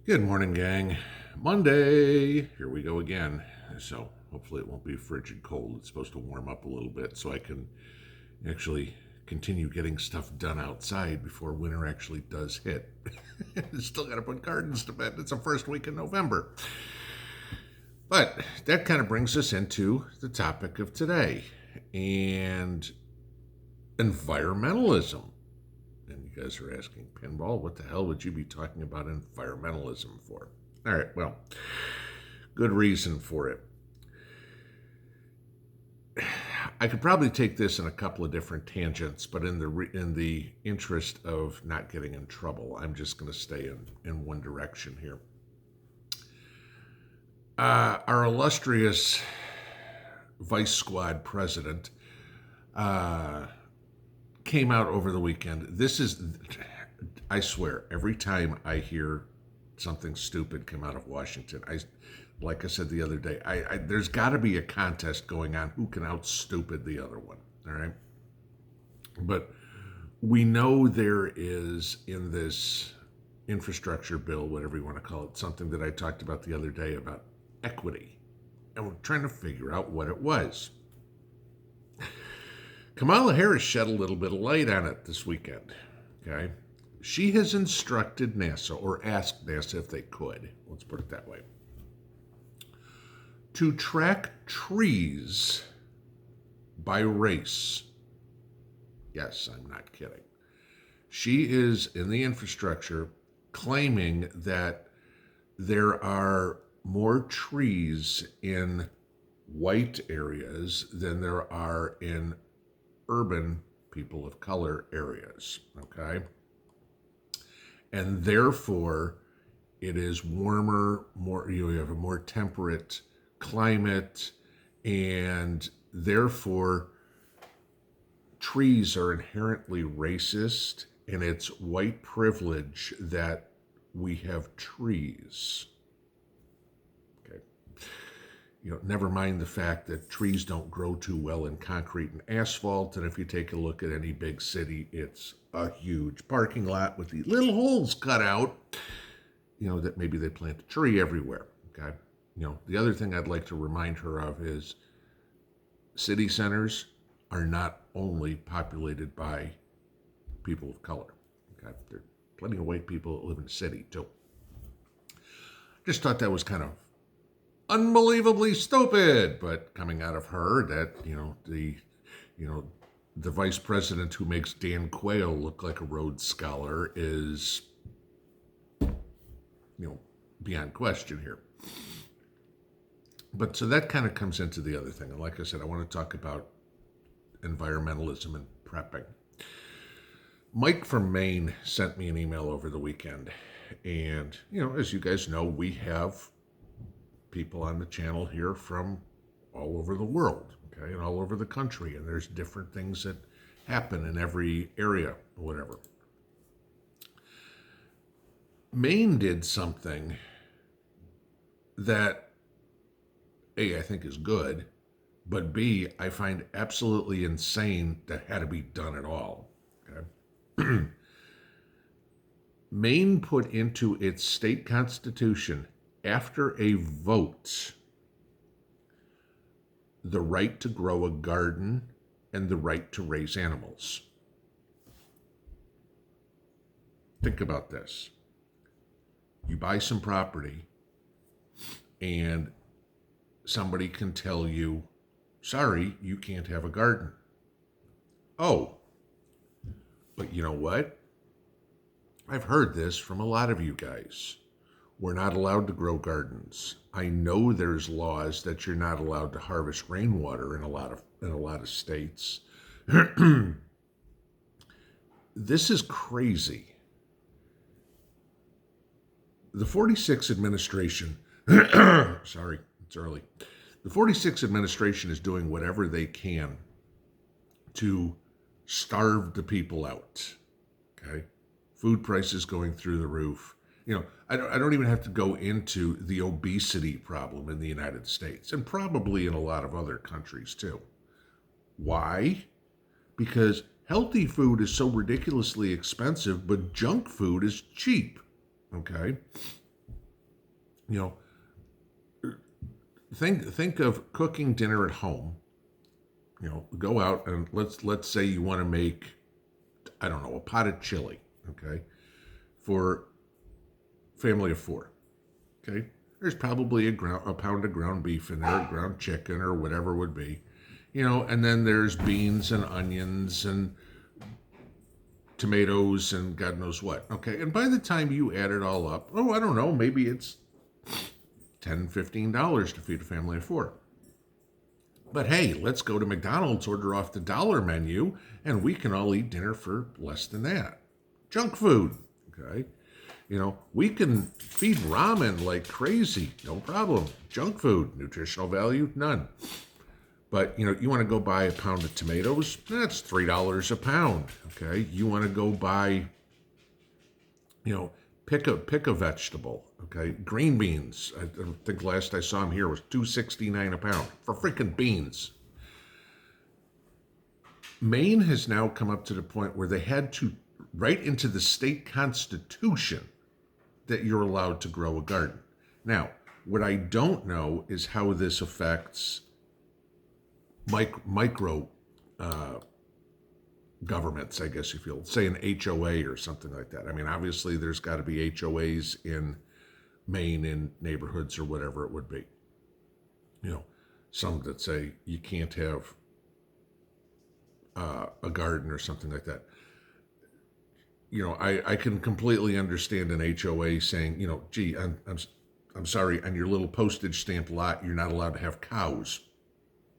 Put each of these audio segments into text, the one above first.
Good morning, gang. Monday. Here we go again. So hopefully it won't be frigid cold. It's supposed to warm up a little bit so I can actually continue getting stuff done outside before winter actually does hit. Still got to put gardens to bed. It's the first week in November. But that kind of brings us into the topic of today and environmentalism. And you guys are asking, Pinball, what the hell would you be talking about environmentalism for? All right, well, good reason for it. I could probably take this in a couple of different tangents, but in the interest of not getting in trouble, I'm just going to stay in one direction here. Our illustrious Vice Squad president came out over the weekend. This is, I swear, every time I hear something stupid come out of Washington, like I said the other day, there's got to be a contest going on who can out-stupid the other one, all right? But we know there is in this infrastructure bill, whatever you want to call it, something that I talked about the other day about equity, and we're trying to figure out what it was. Kamala Harris shed a little bit of light on it this weekend, okay? She has instructed NASA, or asked NASA if they could, let's put it that way, to track trees by race. Yes, I'm not kidding. She is in the infrastructure claiming that there are more trees in white areas than there are in urban people of color areas, okay? And therefore, it is warmer, you have a more temperate climate, and therefore, trees are inherently racist, and it's white privilege that we have trees. Never mind the fact that trees don't grow too well in concrete and asphalt. And if you take a look at any big city, it's a huge parking lot with these little holes cut out, that maybe they plant a tree everywhere, okay? The other thing I'd like to remind her of is city centers are not only populated by people of color, okay? There are plenty of white people that live in the city, too. Just thought that was kind of unbelievably stupid, but coming out of her, that the vice president who makes Dan Quayle look like a Rhodes Scholar is beyond question here. But so that kind of comes into the other thing, and like I said, I want to talk about environmentalism and prepping. Mike from Maine sent me an email over the weekend, and as you guys know, we have people on the channel here from all over the world, okay, and all over the country, and there's different things that happen in every area or whatever. Maine did something that A, I think is good, but B, I find absolutely insane that had to be done at all, okay? Maine put into its state constitution, after a vote, the right to grow a garden and the right to raise animals. Think about this. You buy some property and somebody can tell you, sorry, you can't have a garden. Oh, but you know what? I've heard this from a lot of you guys. We're not allowed to grow gardens. I know there's laws that you're not allowed to harvest rainwater in a lot of states. This is crazy. The 46 administration, sorry, it's early. The 46 administration is doing whatever they can to starve the people out, okay? Food prices going through the roof. I don't even have to go into the obesity problem in the United States, and probably in a lot of other countries too. Why? Because healthy food is so ridiculously expensive, but junk food is cheap, okay? You know, think of cooking dinner at home. You know, go out and let's say you want to make, I don't know, a pot of chili, okay, for family of four. Okay, there's probably a pound of ground beef in there, ground chicken or whatever it would be, you know, and then there's beans and onions and tomatoes and God knows what. Okay, and by the time you add it all up, oh, I don't know, maybe it's $10, $15 to feed a family of four. But hey, let's go to McDonald's, order off the dollar menu, and we can all eat dinner for less than that. Junk food, okay? You know, we can feed ramen like crazy, no problem. Junk food, nutritional value, none. But, you know, you want to go buy a pound of tomatoes, that's $3 a pound, okay? You want to go buy, you know, pick a vegetable, okay? Green beans, I think last I saw them here was $2.69 a pound for freaking beans. Maine has now come up to the point where they had to write into the state constitution that you're allowed to grow a garden. Now, what I don't know is how this affects micro governments, I guess if you'll say an HOA or something like that. I mean, obviously there's got to be HOAs in Maine in neighborhoods or whatever it would be. You know, some that say you can't have a garden or something like that. You know, I can completely understand an HOA saying, you know, gee, I'm sorry, on your little postage stamp lot, you're not allowed to have cows.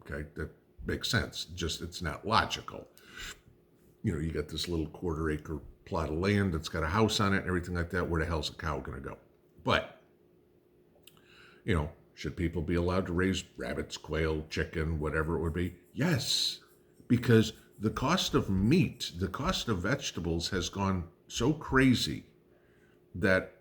Okay, that makes sense. Just it's not logical. You know, you got this little quarter-acre plot of land that's got a house on it and everything like that. Where the hell's a cow going to go? But, you know, should people be allowed to raise rabbits, quail, chicken, whatever it would be? Yes, because the cost of meat, the cost of vegetables has gone so crazy that,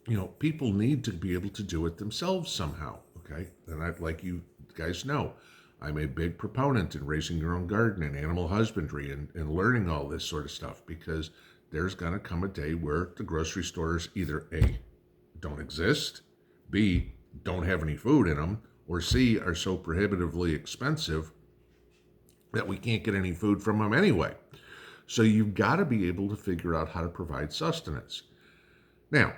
you know, people need to be able to do it themselves somehow, okay? And I, like you guys know, I'm a big proponent in raising your own garden and animal husbandry and learning all this sort of stuff, because there's going to come a day where the grocery stores either A, don't exist, B, don't have any food in them, or C, are so prohibitively expensive that we can't get any food from them anyway. So you've got to be able to figure out how to provide sustenance. Now,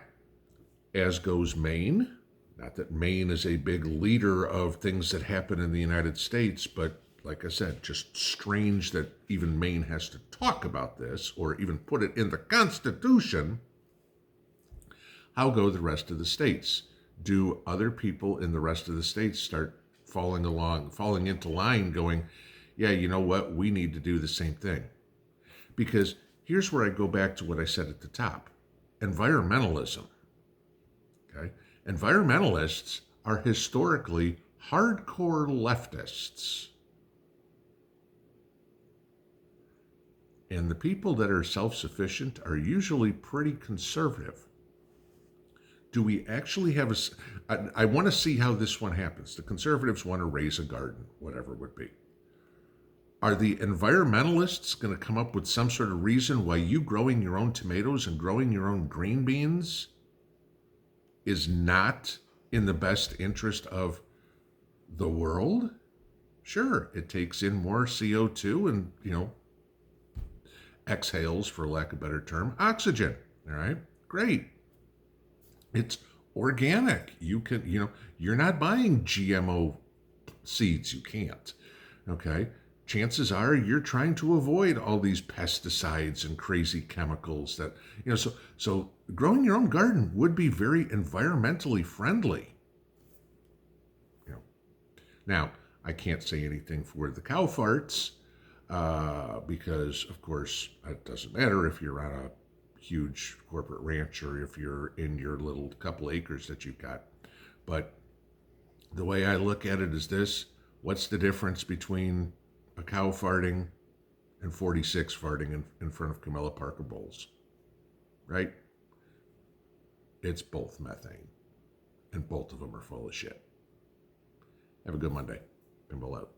as goes Maine, not that Maine is a big leader of things that happen in the United States, but like I said, just strange that even Maine has to talk about this or even put it in the Constitution. How go the rest of the states? Do other people in the rest of the states start falling into line going, yeah, you know what, we need to do the same thing? Because here's where I go back to what I said at the top. Environmentalism. Okay? Environmentalists are historically hardcore leftists. And the people that are self-sufficient are usually pretty conservative. Do we actually have I want to see how this one happens. The conservatives want to raise a garden, whatever it would be. Are the environmentalists going to come up with some sort of reason why you growing your own tomatoes and growing your own green beans is not in the best interest of the world? Sure, it takes in more CO2 and, you know, exhales, for lack of a better term, oxygen. All right, great. It's organic. You can, you know, you're not buying GMO seeds. You can't. Okay. Chances are you're trying to avoid all these pesticides and crazy chemicals that, you know, so growing your own garden would be very environmentally friendly. You know, now I can't say anything for the cow farts because, of course, it doesn't matter if you're on a huge corporate ranch or if you're in your little couple acres that you've got. But the way I look at it is this: what's the difference between a cow farting and 46 farting in front of Camilla Parker Bowles? Right? It's both methane, and both of them are full of shit. Have a good Monday. Pinball out.